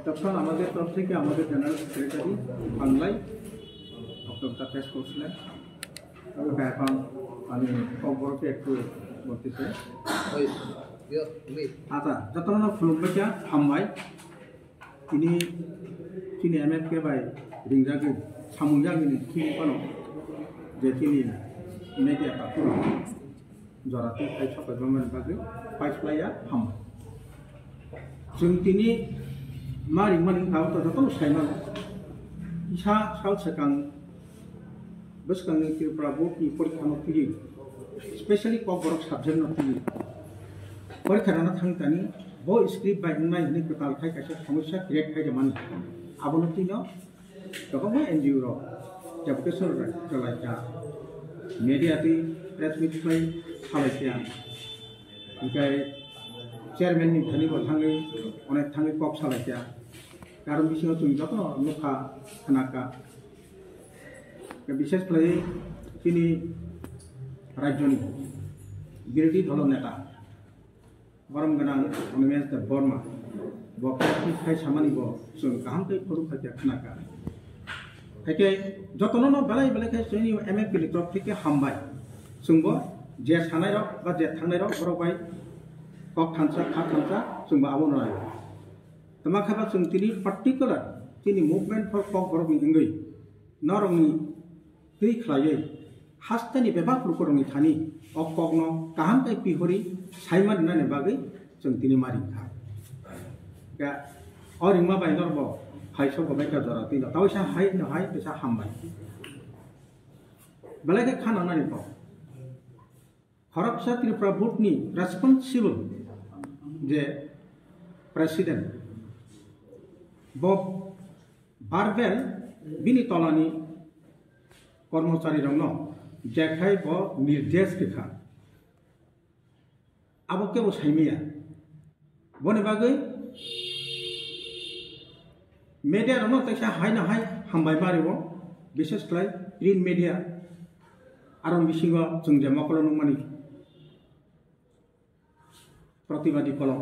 তখন আমাদের তরফ থেকে আমাদের জেনারেল সেক্রেটারি বাংলায় বক্তব্যটা পেশ করছিলেন। তবে এখন আমি খবরকে একটু বলতে চাই। আচ্ছা, যতক্ষণ খুলুমবাইয়া হামবাই তিনি MFK বাই রিংজাগি সামুজাগিনি তিনি কোনো যে তিনি মেডিয়া পাতুর জরাতে তাই সকল গভর্নমেন্ট বাগै পাইসलाया हामबाय जों दिनै मारिं खाव तजतन साइमान इसा साल सेकां बसकांनि त्रिपुरा बोर्डनि परीक्षा न फैयो स्पेशली क'क्राझार साबजेक्ट न फैयो परीक्षा लाना थांतानि ब स्क्रिप्ट बायनाय नि कताल खाय कासे समस्या क्रिएट खायमान आबनतिनो गोबां NGO रो डेपुटेशन चलायता मीडियाति प्रेस मीट फ्लाय खालायता ओमफ्राय चेयरमैन धनी थाङै अनेक थाङै कक सालायता कारण बिसिङाव जों जतन लखा खोनाका विशेष फ्लाय दिनै राज्यनि बिरोधी दल नेता बरम गोनां अनिमेश देव बर्मा बप्रेसनि खाय सामानिब जों गाहामखै फरु खायता खोनाका खायके जतन बेलाय बेलायखाय जोंनि MFP तरफ थेके हामबाय जोंबो जे सानाय रक बा जे थांनाय रक बरबाय कक थांसा खा थांसा जोंबो आबोनो रायो तमाखाबा जों दिनै पार्टिकुलार दिनै मुभमेन्ट फर कक बरकनि इंगै नरंनि दै खालायै हास्तानि बेबा खुरखरंनि थानि अककनो गाहामखै पिहरि साइमान होननानै बागै जों दिनै मारिखा गा अरिंमा बायनरब हायस गबायका जरा तिनो तावसा हाय न हाय बेसा हामबाय बेलायके खानानानै ब खरकसा त्रिपुरा बोर्डनि रेसपन्सिबल जे प्रेसिडेंट बब बारबेल बिनि तलानि कर्मचारी रंनो जेखाय ब निर्देश रेखा आबो केबो साइमिया बने बागै मीडिया रंनो तैसा हाय न हाय हामबाय मारिबो विशेष क्लाय प्रिंट मीडिया आरो बिसिङाव जों जे मकल नंमानि प्रतिबादी कलम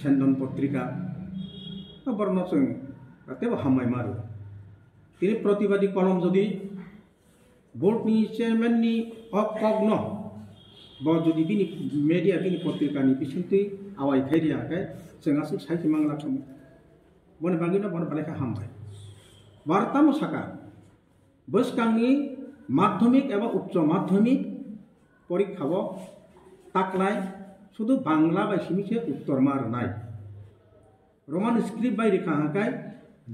सेन्दन पत्रिका बरन जों गातेबो हामबाय मारो दिनै प्रतिबादी कलम जदि बोर्डनि चेयरमेननि अकग्न ब जदि बिनि मीडिया बिनि पत्रिकानि बिसिंथि आवाय खायरियाखाय जोंहासो साइखि मांला खम बने बागिनो बने बालायखा हामबाय वार्ता मसाका बसकांनि माध्यमिक एवं उच्च माध्यमिक परीक्षाव ताकलाय शुद्ध बांग्ला बायसिमिसे उत्तर मारनाय रोमान स्क्रिप्ट बाय रेखा हाकाय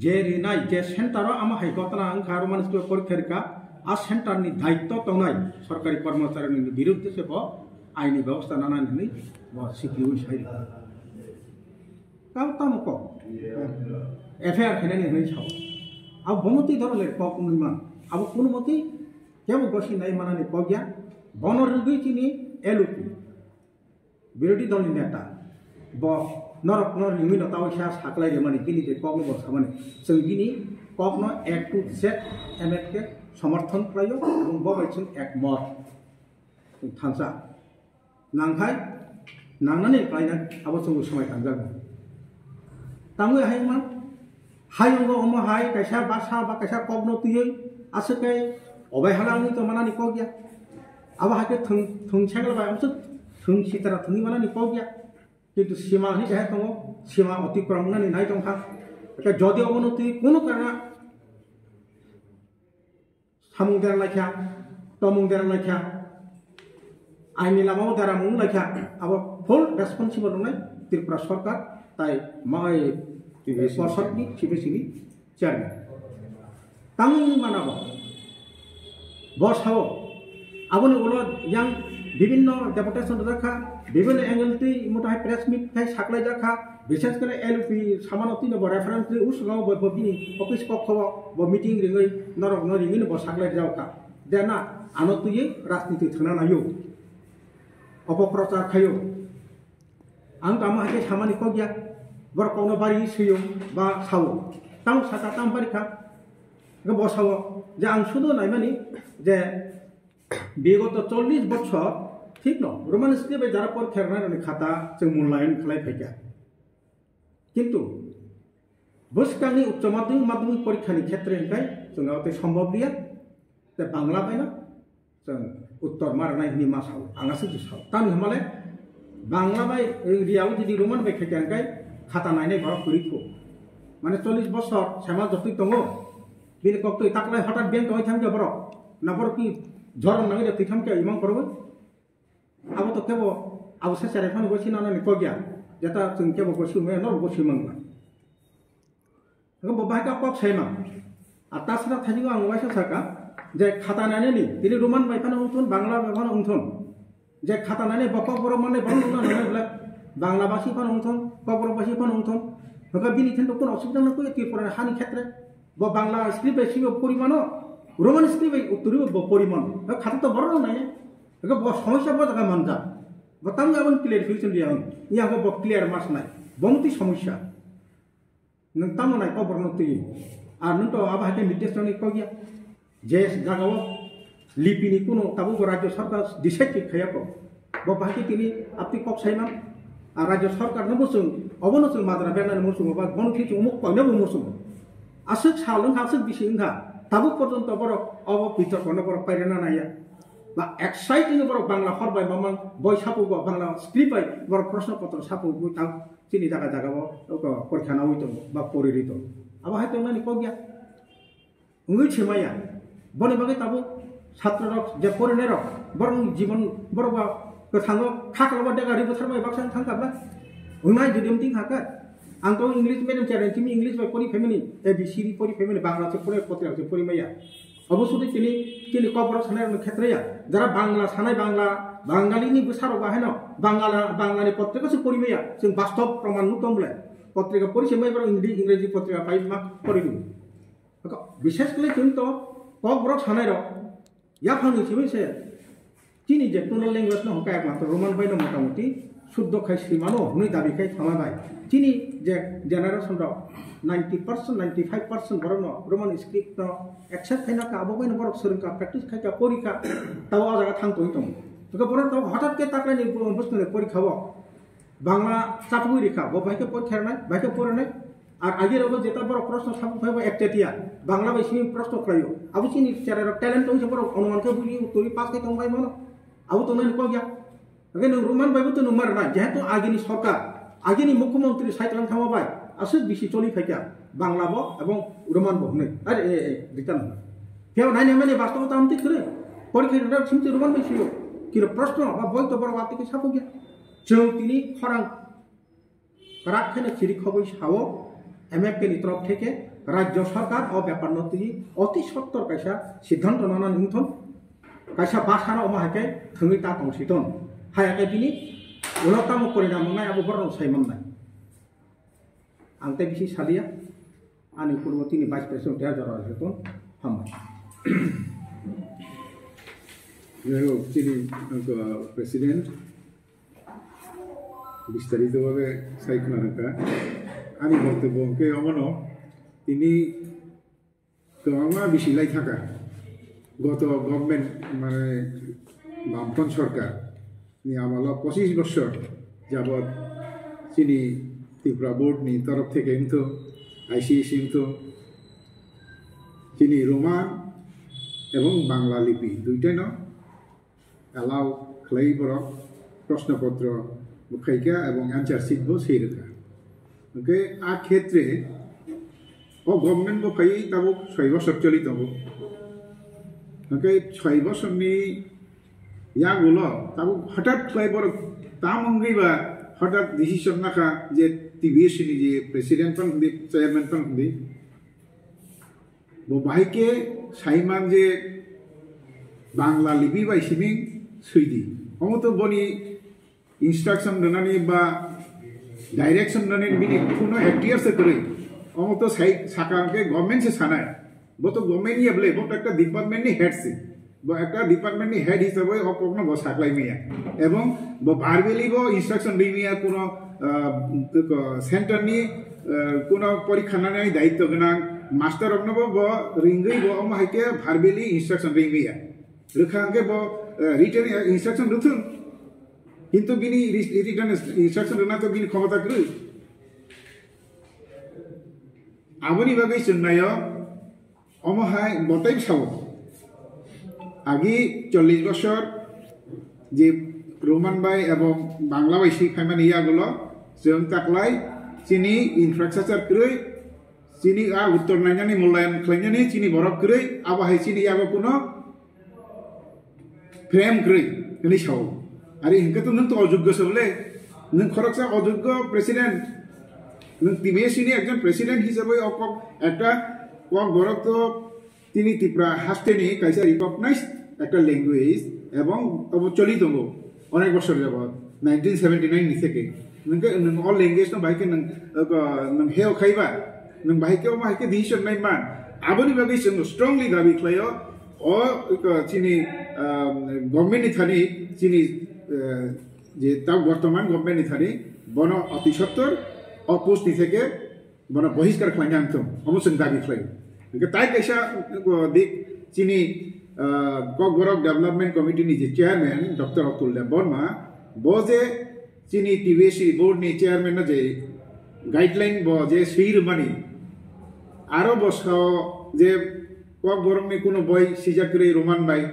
जे रिनाय जे सेंटारो आमा हाइकतना अंखा रोमान स्क्रिप्ट परीक्षा रेखा आ सेंटारनि दायित्व तनाय सरकारी कर्मचारीनि विरुद्ध से ब आईनी व्यवस्था नानानै ब सिकिउ साइ काउ तामको एफआईआर खेनानै नै साव आ बमति धरले ककनुमा अब कुनुमति केबो गसि नाय मानानै पग्या बनरुगै चिनि एलुपि विरोधी दलनि नेता ब नरक नर लिमिन तावसा साकलाय रेमानि बिनि जे ककनो बसामानि जों बिनि ककनो A to Z MFK समर्थन खालायो এবং बबायसिं एकमत थांसा नांखाय नांनानै खालायना आबो जों समाय थांजागोन ताङै हायमा हायंगो अम हाय कैसा बासा बा कैसा ककनो तुयै आसकै अबायहालांनि तो मानानि कग्या अब हाके थं छेगल बाय हमस थं सितरा थंनि मानानि कग्या किन्तु सीमा नि जाय दङ सीमा अतिक्रमण नानि नाय दंखा एका जदि अवनति कोनो कारण सामुंदेर लाखा तमुंदेर लाखा आइनि लामाव दारामुं लाखा अब फुल रेसपन्सिबल नय त्रिपुरा सरकार ताई माय पर्षदनि सिबिसिनि चेयरमैन तां मानाबो बसाओ आबोनि उलो यां विभिन्न डेपुटेशन रखा विभिन्न एंगल ती मोटा प्रेस मीट थाय साकलाय जाखा विशेष करे एलपी सामानति न रेफरेंस ली उसगाव बबिनि ऑफिस पक्षव ब मीटिंग रिङै नरक न रिङै ब साकलाय जावका देना आनतुयै राजनीति थना नायो अपप्रचार खायो आं तामा हाके सामानि कग्या बर कौनो बारि सयो बा सावो तां साका तां बारिखा ग बसाओ जे आं शुद्ध नाय मानि जे विगत 40 बछर ठीक न रोमान स्क्रिप्ट जारा पर खेरनाय खाता जों मूल्यायन खालाय फैया কিন্তু বসকানি উচ্চ মাধ্যমিক পরীক্ষাनि ক্ষেত্রে হইকাय जोंहा अते सम्भव गैया ते बांग्ला बायना जों उत्तर मारनाय नि मासाव आंगासो जिसाव तानि हमाले बांग्ला बाय रियाव जुदि रोमान बाय खायखाय खाता नायनाय बरक करिखो माने 40 बছর सेमा जति दङ बिनि कक्तय ताकलाय हठात बेंक होय थांगे बरक ना बरक कि झरन नाङै जति थांके इमां करबो आबो तो केबो आबो सेसारे फान गसि नानानि कगिया जेता जों केबो गसि मे न गसि मंगना नगो बाहाय का कक सेमा आतासना थाजिगो आं वाइसा साका जे खाता नायनायनि दिनि रोमान बाय फान उथुन बांग्ला बाय फान उथुन जे खाता नायनाय बक बर माने बन ना नायब्ला बांग्ला भाषी फान उथुन कबर भाषी फान उथुन नगा बिनि थेन कोन असुबिदा न कोइ तिरपरा हानि क्षेत्र ब बांग्ला स्क्रिप्ट सिबो परिमाण रोमान स्क्रिप्ट उत्तरिबो ब परिमाण खाता तो बर नाय नगा ब समस्या ब जागा मानजा ब ताम गाबन क्लियरिफिकेशन दिया इयागो ब क्लियर मास नाय बमति समस्या नों ताम नाय कबर न तुइ आ नों तो आबाहाके निर्देश नि कगिया जे जागाव लिपिनि कुनो ताबो राज्य सरकार डिसाइड खायाको ब बाहाके तिनि आपति कक साइमा आ राज्य सरकार न बसुं अबनसुं माद्रा बेनानि मुसुं बा बनखि उमुक पाइनाबो मुसुं आसुक सालुं हासुक बिसिंहा ताबो पर्यन्त बर अब भितर कोन बर पाइरेना नाया बा एक्साइटिंग बर बांग्ला हरबाय मामा बय सापु बांग्ला स्क्रिप्ट बाय बर प्रश्न पत्र सापु ता चिनि जागा जागाबो परीक्षा नावै दं बा परिरि दं आबा हाय तंनानि कगिया उङै छेमाया बने बागे ताबो छात्र रक जे परिने रक बर जीवन बरबा थाङो खाकलबा देगारि बोथारबाय बाक्सा थांगाबा उनाय जुदिम थिं हाका आंथ' इंलिश मीडियम चैनल तिमी इंलिश बाय परि फेमिनि एबीसीडी परि फेमिनि बांग्ला से परि पत्रिका से परि माया अबसुदि तिनि कबर सानाय क्षेत्रया जरा बांग्ला सानाय बांगालीनि बसारो बाहेन बांग्लानि पत्रिका से परि माया जों वास्तव प्रमाण नुतमले पत्रिका परि से माय बर इंग्रेजी पत्रिका पाइ मा परि दु विशेष करे जों तो कबर सानाय र या फांनि सिबै से तिनि जे टोनल लैंग्वेज न हकाय मात्र रोमान बायनो मोटामोटी शुद्ध खाय श्रीमानो हुनै दाबि खाय थामाबाय तिनि जे जेनारेशन र 90% 95% बरन रोमान स्क्रिप्ट न एक्सेप्ट खायना का आबो बायनो बरक सोरंका प्रेक्टिस खायका परीक्षा ताव आजागा थांतोय दं तो बरन तो हठात के ताकलानि बुस्तुनि परीक्षा ब बांग्ला साफुइ रेखा ब बायके परीक्षानाय बायके पढ़नाय আর আগের অব যেটা বড় প্রশ্ন সাপু ফাইব একটেটিয়া বাংলা বাইসিনি প্রশ্ন ক্রাইও আবু চিনি চারের ট্যালেন্ট হইছে বড় অনুমানকে বুঝি উত্তরি পাস খাই তংবাই মন আবু তো নাই কগিয়া আগে নং রোমান বাইবো তো নমার না যেহেতু আগেনি সরকার আগেনি মুখ্যমন্ত্রী সাইতলান থামাবাই আসুক বেশি চলি ফাইকা বাংলা ব এবং রোমান ব হনে আরে রিটার্ন কেউ নাই মানে বাস্তবতা আমতি করে পরীক্ষা সিমতি রোমান বাইসিও কির প্রশ্ন বা বই তো বড় বাতিকে সাপু গিয়া जों তিনি খরাং রাখখানে চিরি খবই সাও एमएफके तरफ থেকে রাজ্য সরকার ও ব্যাপার নতি অতি সত্তর কাইসা সিদ্ধান্ত নানা নিমথন কাইসা বাসানা অমাহাকে थङै ता तंसितन हायाके बिनि उलताम परिणाम मोननाय आबो बरन सायमननाय आंते बिसि सालिया आनि पूर्वतिनि भाइस प्रेसिडेंट देहा जरा हेतन हामबाय yo তিনি প্রেসিডেন্ট বিস্তারিতভাবে সাইকনা হাকা আমি বক্তব্যকে অমনো তিনি গোबां बिसिलाय थाका गत गभर्नमेंट माने बामफ्रन्ट सरकार नि आमाला 25 বছর যাবত চিনি ত্রিপুরা বোর্ড नि तरफ থেকে কিন্তু আইসিএসি কিন্তু চিনি রোমান এবং বাংলা লিপি দুইটাই ন এলাও খাই বড় প্রশ্নপত্র মুখাইকা এবং অ্যান্সার শিট বো সেই রেখা ওকে आ ক্ষেত্রে ও গভর্নমেন্ট বো ফাই তাবো 6 বছর চলিত হবো ওকে 6 বছর নি ইয়া গুলো তাবো হঠাৎ ফাই বড় তামঙ্গিবা হঠাৎ ডিসিশন নাকা যে টিবিএসসি নি যে প্রেসিডেন্ট পন দি চেয়ারম্যান পন দি বো ভাইকে সাইমান যে বাংলা লিপি বাই সিমিং সুইদি অমতো বনি इंस्ट्रक्शन दनानि बा डायरेक्शन दनानि बिनि कुनो एक्टियर से करे अमतो साइ साकार के गवर्नमेंट से सानाय बो तो गवर्नमेंट नि अबले बो একটা ডিপার্টমেন্ট नि हेड से बो একটা ডিপার্টমেন্ট नि हेड हिसाबै अकनो बो साकलाय मिया एवं बो बारबेलि बो इंस्ट्रक्शन दिमिया कुनो सेंटर नि कुनो परीक्षा नानै दायित्व गोनां मास्टर अग्नबो बो रिंगै बो अमहायके बारबेलि इंस्ट्रक्शन दिमिया रोखांगे बो रिटन इंस्ट्रक्शन रुथुन কিন্তু বিনি রিটার্ন ইনস্ট্রাকশন না তো বিনি ক্ষমতা করে aboni bagai chungnayo omohai botai sawo agi 40 বছর যে রোমান বাই এবং বাংলা ভাষী খাইমানি ইয়াগুলো जों ताकलाय चिनी इनफ्रास्ट्राक्चार क्रय चिनी उत्तर नायनानै मूल्यायन खालामनानै चिनी बरफ क्रय आबाहाय चिनी याबो कुनो फ्रेम क्रय नि साव आरो हिंखा तो नों तो अयोग्य सबले नों खरकसा अयोग्य प्रेसिडेंट नों टीबीएससी नि एकजन प्रेसिडेंट हिसाबै अकक একটা কক বরফ তো তিনি ত্রিপুরা হাস্তেনি কাইসা রিকগনাইজ একটা ল্যাঙ্গুয়েজ এবং চলিত অনেক বছর যাবত 1979 নি থেকে नों all language no बाइक नों हेव खाइबा नों बाइक डिसिजन नाय मान आबोनि बागै जों स्ट्रंगली दाबि खालायो चिनी गभर्नमेंट नि थानि चिनी जे ता वर्तमान गभर्नमेंट नि थानि बन अति सत्तर अपोज नि থেকে बन बहिष्कार खालामनो आंथों अमोसों दाबि खालायो ताइ कैसा दिक चिनी ककबरक डेभलपमेंट कमिटी नि जे चेयरमैन डॉक्टर अतुल देबबर्मा बजे चिनी टीबीएससी बोर्ड नि चेयरमैन जे गाइडलाइन ब जे सैर मानी आरो बसाव जे कक बरम नि कोनो बय सिजाक्रे रोमान बाई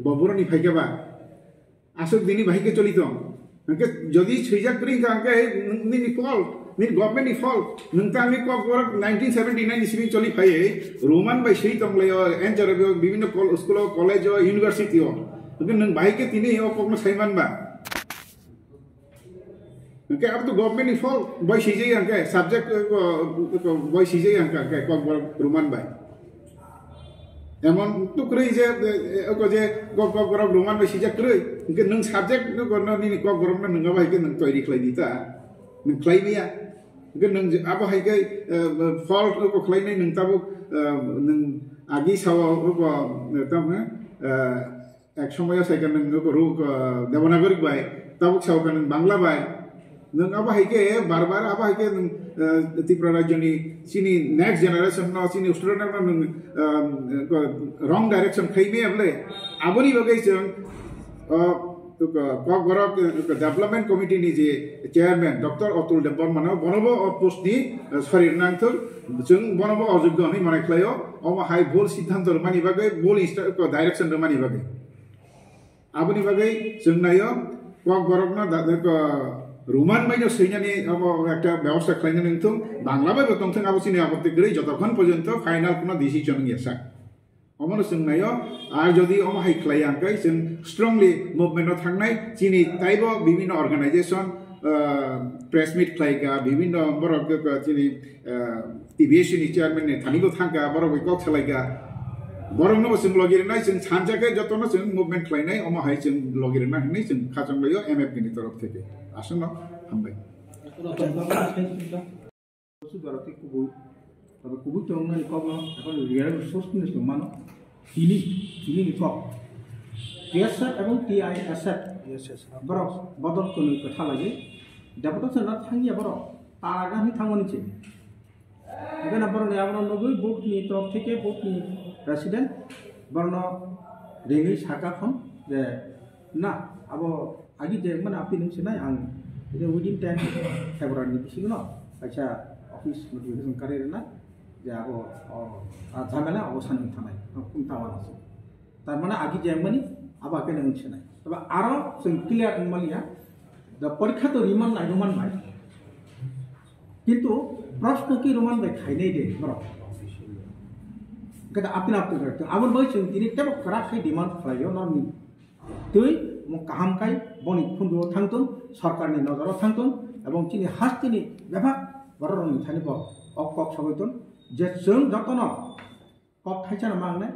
बबरनि फाइकेबा आसुक दिनी बाइके चलित नके जदि सिजाक्रे कांके नि फल नि गभर्नमेंट नि फल नोंतांनि कक बरक 1979 इसिनि चलि फाये रोमान बाई सै तंगलाय एनजरबो विभिन्न स्कुल कलेज यूनिवर्सिटी नके नों बाइके तिनि अककनो साइमानबा ओके अब तो गवर्नमेंट फॉल बॉय सीजे अंके सब्जेक्ट बॉय सीजे अंके कक रोमान बाय एमन तो क्रय जे कक रोमान बाय सीजे क्रय ओके नों सब्जेक्ट गनो नि कक बरम नोंगा बायके नों तैयारी खालायदिता नों खालायबिया ओके नों अब हायके फॉल को खालायनाय नों ताबो नों आगि साव तमने एक समय साइकन नों को रुक देवनागरिक बाय ताबो सावकन बांग्ला बाय नों अब हायके बार बार अब हायके त्रिपुरा राज्यनि चिनी नेक्स्ट जनरेशन न चिनी स्टुडेन्ट न रंग डाइरेक्शन खैबे अबले आबोनि बगै जों ककबरक डेभलपमेंट कमिटी नि जे चेयरमैन डॉक्टर अतुल देबबर्मा बनबो पोस्ट नि शरीर नांथों जों बनबो अयोग्य नि माने खलायो अम हाय भुल सिद्धांत मानि बगै भुल डाइरेक्शन मानि बगै आबोनि बगै जों नायो ककबरक न रोमान बाई सैनानै अब একটা ব্যবস্থা খাইनो नोंथों बांला बाई बतंथों अब चिनि आपत्ति गरै যতক্ষণ পর্যন্ত फाइनल কোনো डिसिजन गैया अमन जोंनायो आरो जदि अम हाइ खलाय आंकै जों स्ट्रंगली मुभमेन्टआव थांनाय चिनि ताइबो विभिन्न अर्गानाइजेशन प्रेस मीट खलायगा विभिन्न बरक चिनि टीबीएससी नि चेयरमैन नि थानिबो थांगा बरक कक खलायगा बरंनो जों लगिरनाय जों सानजाके जतनो जों मुभमेन्ट खलायनाय अम हाइ जों लगिरनाय होननाय जों खाजंलायो एमएफपि नि तरफ থেকে আসন্ন হামবাই সুদারতে কুবুই তবে কুবুই তো না কব এখন রিয়েল রিসোর্স নিস মানো তিনি কক টিএসএফ এবং টিআইএসএফ বড় বদল কোন কথা লাগে ডেপুটেশন না থাঙ্গিয়া বড় তাগানি থাঙ্গনিছে এখানে বড় আমরা নগৈ বুকনি তরফ থেকে বুকনি প্রেসিডেন্ট বড় রেগি সাকাখন যে না আবো आगे जे माने आपनि नोंसोनाय आं विदिन 10 फेब्रुवारि बिसिगनो आच्छा अफिस नोटिफिकेशन कारेरना जे आबो झामेला अवसान थानाय कुंतावानासो तार माने आगे जे माने आबाके नोंसोनाय तबे आरो जों क्लियर मालिया द परीक्षा तो रिमान नाय रोमान बाय किंतु प्रश्न की रोमान बाय खाइनाय दे बरो कदा आपनि करते आबो बाय जों दिनै टेबो खराखै डिमान्ड खालायो नरनि तुई काहामकाय बनि खुन्दुआव थांथों सरकारनि नजराव थांथों एवं चिनि हास्तिनि बेफाक बररनि थानिब अक सबायथों जे जों जतन कक थाइचाना मांगने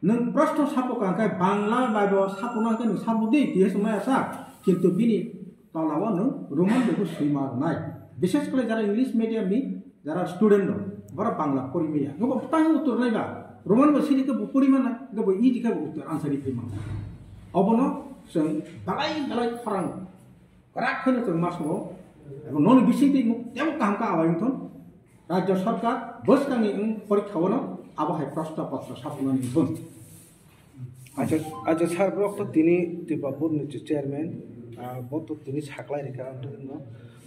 नों प्रश्न सापकांखाय बांला बाइबो सापनांखाय नों साबुदि दिहेस मायासा किन्तु बिनि तलाव नों रोमान बेखौ सैमारनाय विशेष करे जारा इंग्लिश मीडियमनि जारा स्टुडेन्ट दं बरा बांला परिमेया गबो तां उत्तर नायबा रोमान बसिनिखौ परिमाना गबो इदिखौ उत्तर आन्सारनि फैमा अबनो जों बालाय खरां राखोनो जों मासो एबं नन बिसिंति तेम कामका आवायथन राज्य सरकार बसकांनि परीक्षावनो आबहाय प्रश्न पत्र सापनानै होन अच्छा सार ब्लक तो तिनी त्रिपुरापुर नि चेयरमैन बतो तिनी साखलाय रेखा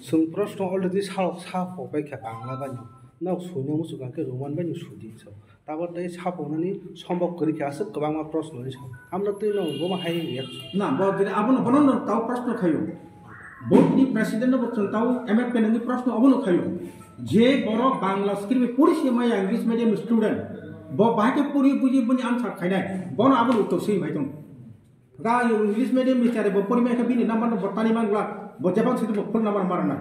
जों प्रश्न अलरेडी साफबाय खा बांला बानि ना सुने मुसुगा के रोमान बाय सुदी छ ताबर तै सापौनानै सम्भव गरिखासो गोबां प्रश्न छ हाम्रो त्यो न गोमा हाइ ना बदिन आबनो बनन ताउ प्रश्न खायो बोर्डनि प्रेसिडेन्ट बचन ताउ एमएफपी नि प्रश्न अबनो खायो जे बरो बांग्ला स्क्रिप्ट पढिसे माया इंग्लिश मिडियम स्टुडेन्ट ब बाके पढि बुझि पनि आन्सर खाइनाय बन आबनो उत्तर सही भाइ दं गा इंग्लिश मिडियम मिचारे ब परिमेय का बिनि नम्बर बटानि मांगला ब जेबां सिदु फुल नम्बर मारना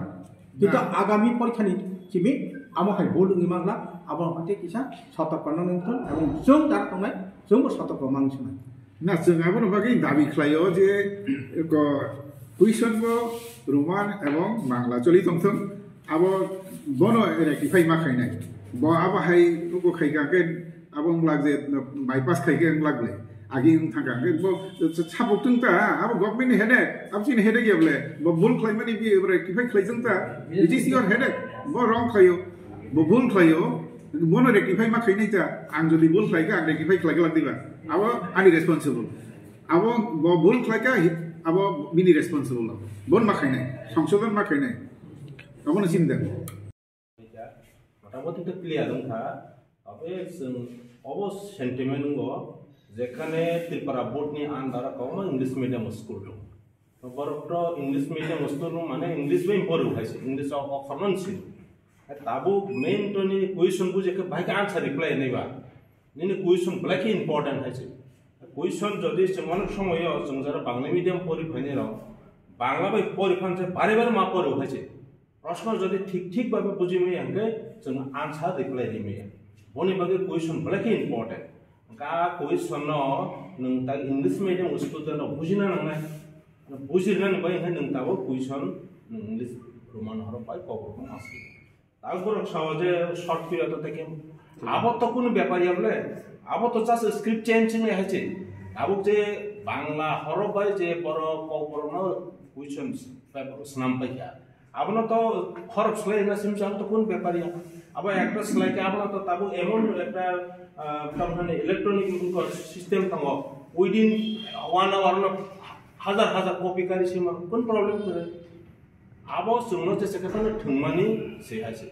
किन्तु आगामी परीक्षानि सिमि आमो हाइ बोलुङि मांगला आबनो फाते किसा सतर्क नंथन एवं जों दार तंनाय जोंबो सतर्क मांगसनाय ना जों आबनो बागै दाबि खालायो जे कुइसन बो रोमान एवं बांला चलि दंथों आबो बनो रेक्टिफाइ मा खाइनाय ब आबो हाइ को खाइगाके आबो लाग जे बाइपास खाइगे लागले आगे थांगाके ब साबकतों ता आबो गभर्नमेन्ट हेडेक आबसिन हेडेक गेबले ब बुल खाइमानि बि रेक्टिफाइ खाइजों ता इट इज योर हेडेक ब रं खायो ब बुल खायो बनो रेक्टिफाइ मा खाइनाय ता आं जदि बुल खाइगा आं रेक्टिफाइ खाइगा लागदिबा आबो आनि रेसपन्सिबल आबो ब बुल खाइगा आबो बिनि रेसपन्सिबल बन मा खाइनाय संशोधन मा खाइनाय आबोनो सिनदा मोटामोटी तो क्लियर था अबे अब सेंटिमेंट गो जेखाने त्रिपुरा बोर्ड नि आन्दार कम इंग्लिश मीडियम स्कूल दं तो बरफ्रो इंग्लिश मीडियम स्कूल माने इंग्लिश में पढ़ो खाइसे इंग्लिश अक्षर ननसि ताबो मेन तो नि क्वेश्चन बुझे के भाई आंसर रिप्लाई नैबा नि क्वेश्चन ब्लैक इंपोर्टेंट खाइसे क्वेश्चन जदि मन समय जों जरा बांग्ला मीडियम पढ़ि फैने र बांग्ला बाय पढ़ि फानसे बारे बारे मा पढ़ो खाइसे प्रश्न जदि ठीक भावे बुझिमे हंगे जों आंसर रिप्लाई दिमे बनि बागे क्वेश्चन ब्लैक इंपोर्टेंट का क्वेश्चन नोंता इंग्लिश मीडियम स्कूल द बुझिना नंनाय बुझिना नबाय है नोंताबो क्वेश्चन इंग्लिश रोमान हर पाइ कबर मासि तारपर सहजे शॉर्ट पीरियड থেকে আবো তো কোন ব্যাপারই আমলে আবো তো জাস্ট স্ক্রিপ্ট চেঞ্জিং এ হয়েছে আবো যে বাংলা হরবাই যে বড় কবরন क्वेश्चन নাম পাইয়া आपनो तो खरब स्लाइ ना सिमचाम तो कोन व्यापारी अब একটা স্লাইকে आपनो तो ताबो एमन একটা तमने इलेक्ट्रॉनिक सिस्टम तंगो विदिन 1 आवर न हजार कॉपी करी सिम कोन प्रॉब्लम करे आबो सुनो जे सेकथन थंगमानि से हासे